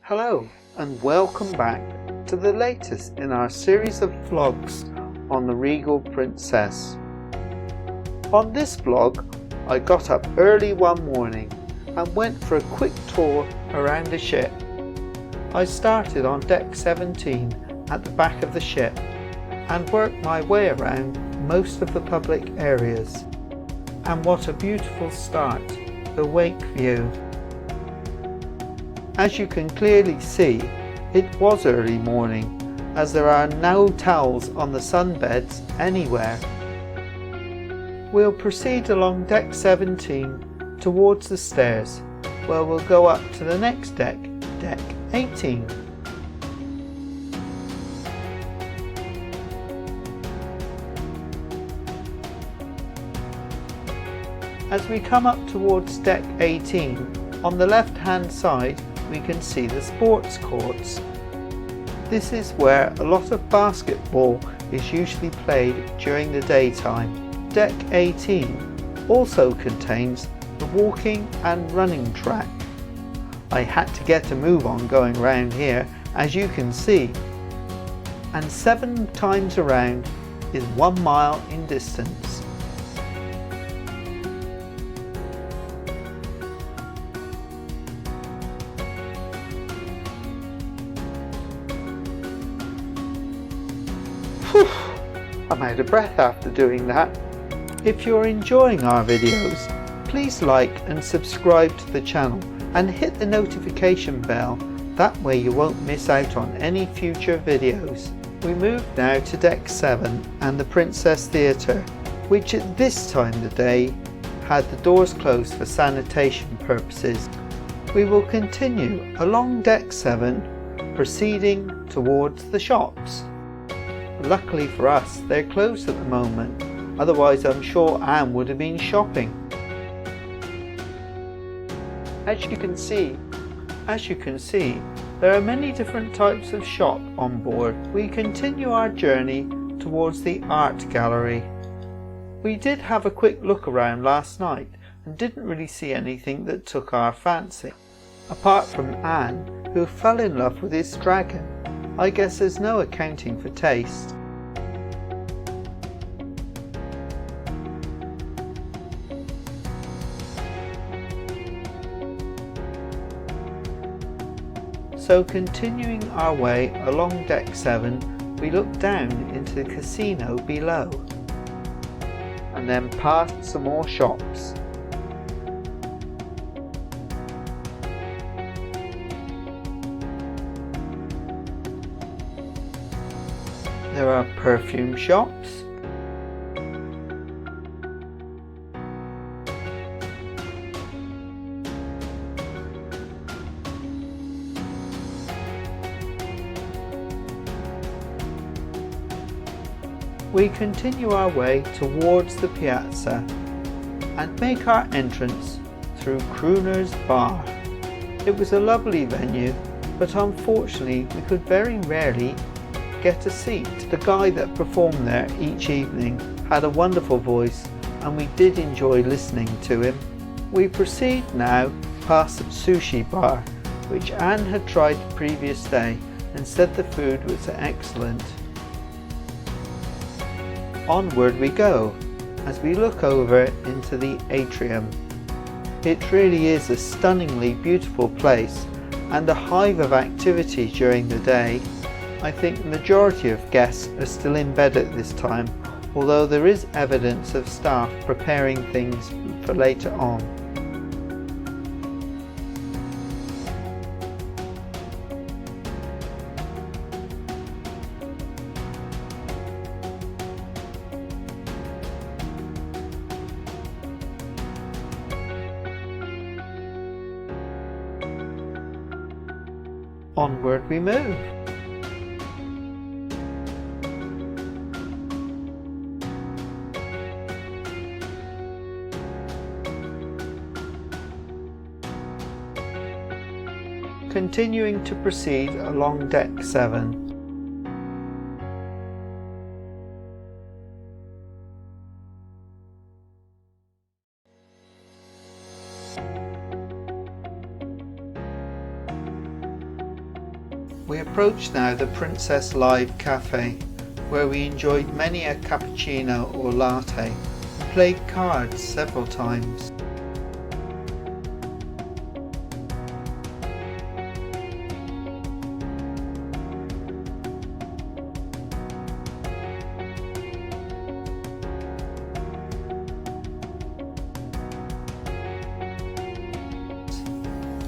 Hello and welcome back to the latest in our series of vlogs on the Regal Princess. On this vlog, I got up early one morning and went for a quick tour around the ship. I started on deck 17 at the back of the ship and worked my way around most of the public areas. And what a beautiful start, the wake view. As you can clearly see, it was early morning, as there are no towels on the sunbeds anywhere. We'll proceed along deck 17 towards the stairs, where we'll go up to the next deck, deck 18. As we come up towards deck 18, on the left hand side we can see the sports courts. This is where a lot of basketball is usually played during the daytime. Deck 18 also contains the walking and running track. I had to get a move on going around here, as you can see, and 7 times around is 1 mile in distance. I'm out of breath after doing that. If you're enjoying our videos, please like and subscribe to the channel and hit the notification bell, that way you won't miss out on any future videos. We move now to deck 7 and the Princess Theatre, which at this time of the day had the doors closed for sanitation purposes. We will continue along deck 7, proceeding towards the shops. Luckily for us, they're closed at the moment, otherwise I'm sure Anne would have been shopping. As you can see, there are many different types of shop on board. We continue our journey towards the art gallery. We did have a quick look around last night and didn't really see anything that took our fancy. Apart from Anne, who fell in love with his dragon. I guess there's no accounting for taste. So continuing our way along deck 7, we look down into the casino below and then past some more shops. There are perfume shops, we continue our way towards the piazza and make our entrance through Crooner's bar. It was a lovely venue, but unfortunately we could very rarely get a seat. The guy that performed there each evening had a wonderful voice and we did enjoy listening to him. We proceed now past the sushi bar, which Anne had tried the previous day and said the food was excellent. Onward we go as we look over into the Atrium. It really is a stunningly beautiful place and a hive of activity during the day. I think the majority of guests are still in bed at this time, although there is evidence of staff preparing things for later on. Onward we move. Continuing to proceed along deck 7. We approach now the Princess Live Cafe, where we enjoyed many a cappuccino or latte and played cards several times.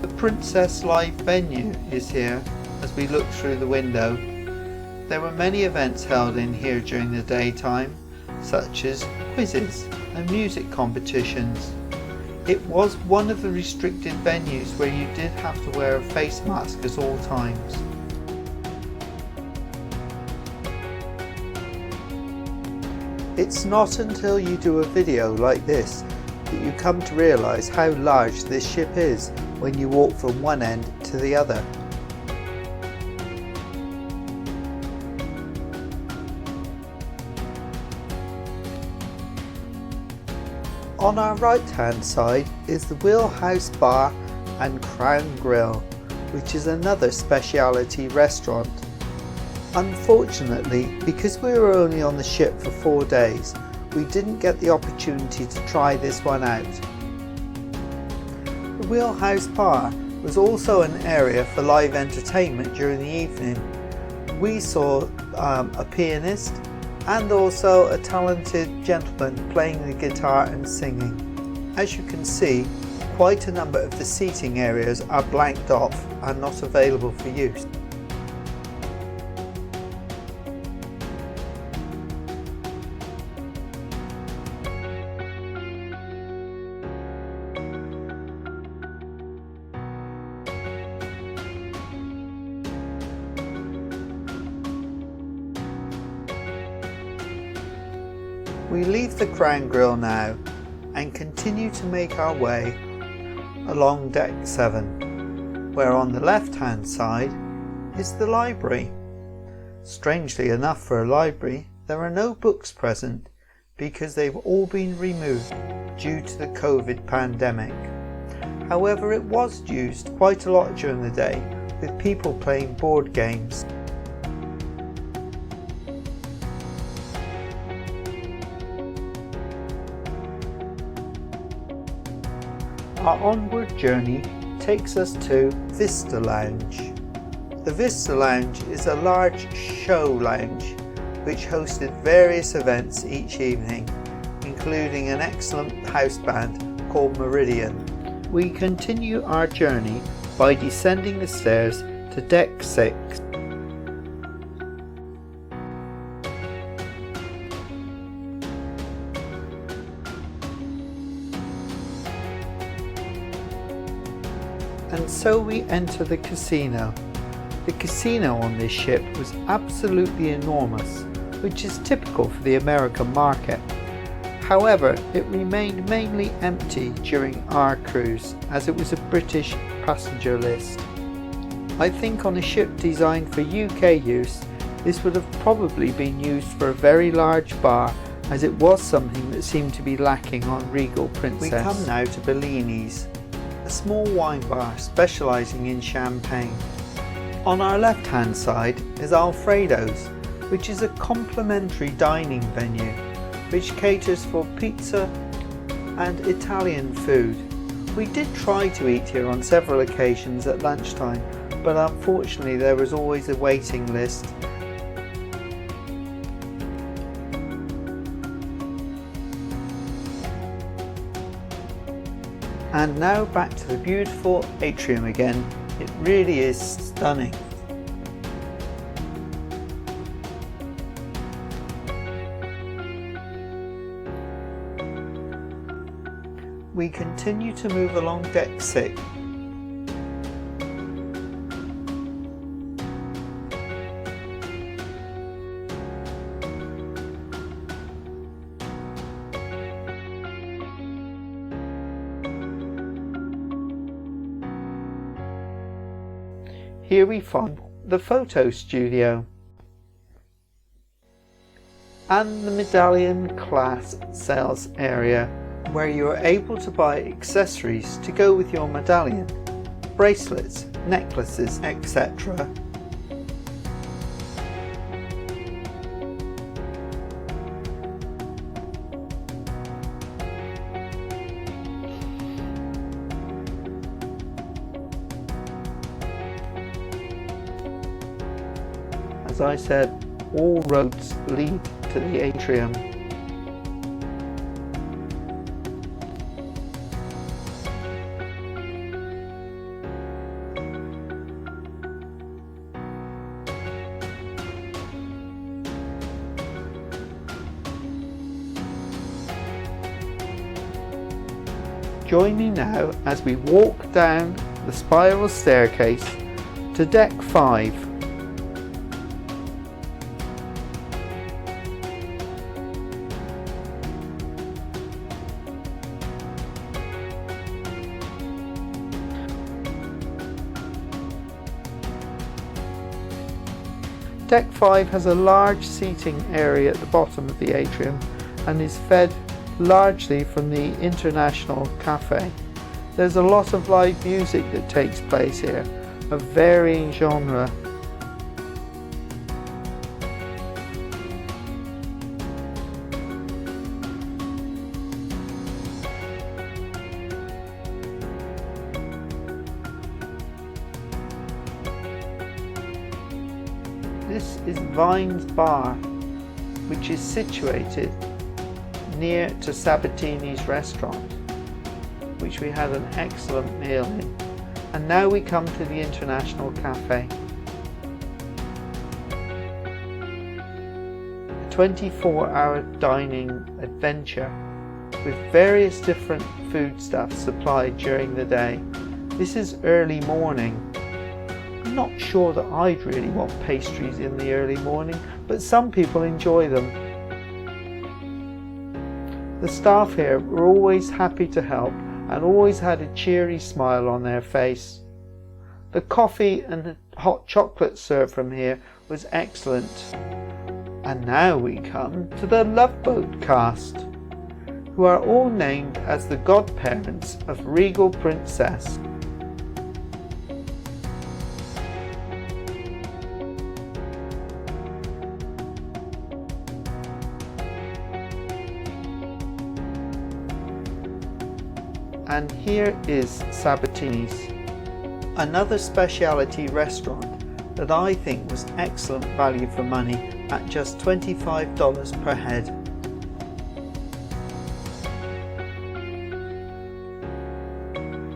The Princess Live venue is here as we look through the window. There were many events held in here during the daytime, such as quizzes and music competitions. It was one of the restricted venues where you did have to wear a face mask at all times. It's not until you do a video like this that you come to realise how large this ship is when you walk from one end to the other. On our right hand side is the Wheelhouse Bar and Crown Grill, which is another specialty restaurant. Unfortunately, because we were only on the ship for 4 days, we didn't get the opportunity to try this one out. The Wheelhouse Bar was also an area for live entertainment during the evening. We saw a pianist and also a talented gentleman playing the guitar and singing. As you can see, quite a number of the seating areas are blanked off and not available for use. We leave the Crown Grill now and continue to make our way along deck 7, where on the left hand side is the library. Strangely enough for a library, there are no books present because they've all been removed due to the COVID pandemic. However, it was used quite a lot during the day with people playing board games. Our onward journey takes us to Vista Lounge. The Vista Lounge is a large show lounge which hosted various events each evening, including an excellent house band called Meridian. We continue our journey by descending the stairs to deck 6. And so we enter the casino. The casino on this ship was absolutely enormous, which is typical for the American market. However, it remained mainly empty during our cruise as it was a British passenger list. I think on a ship designed for UK use, this would have probably been used for a very large bar, as it was something that seemed to be lacking on Regal Princess. We come now to Bellini's, a small wine bar specialising in champagne. On our left hand side is Alfredo's, which is a complimentary dining venue which caters for pizza and Italian food. We did try to eat here on several occasions at lunchtime, but unfortunately there was always a waiting list. And now back to the beautiful Atrium again. It really is stunning. We continue to move along deck 6. Here we find the photo studio and the medallion class sales area, where you are able to buy accessories to go with your medallion, bracelets, necklaces, etc. as I said, all roads lead to the Atrium. Join me now as we walk down the spiral staircase to deck 5. Deck 5 has a large seating area at the bottom of the atrium and is fed largely from the International Cafe. There's a lot of live music that takes place here, of varying genre. This is Vine's Bar, which is situated near to Sabatini's restaurant, which we had an excellent meal in. And now we come to the International Cafe. A 24-hour dining adventure with various different foodstuffs supplied during the day. This is early morning. I'm not sure that I'd really want pastries in the early morning, but some people enjoy them. The staff here were always happy to help and always had a cheery smile on their face. The coffee and hot chocolate served from here was excellent. And now we come to the Love Boat cast, who are all named as the godparents of Regal Princess. And here is Sabatini's, another specialty restaurant that I think was excellent value for money at just $25 per head.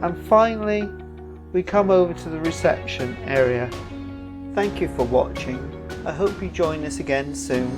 And finally, we come over to the reception area. Thank you for watching. I hope you join us again soon.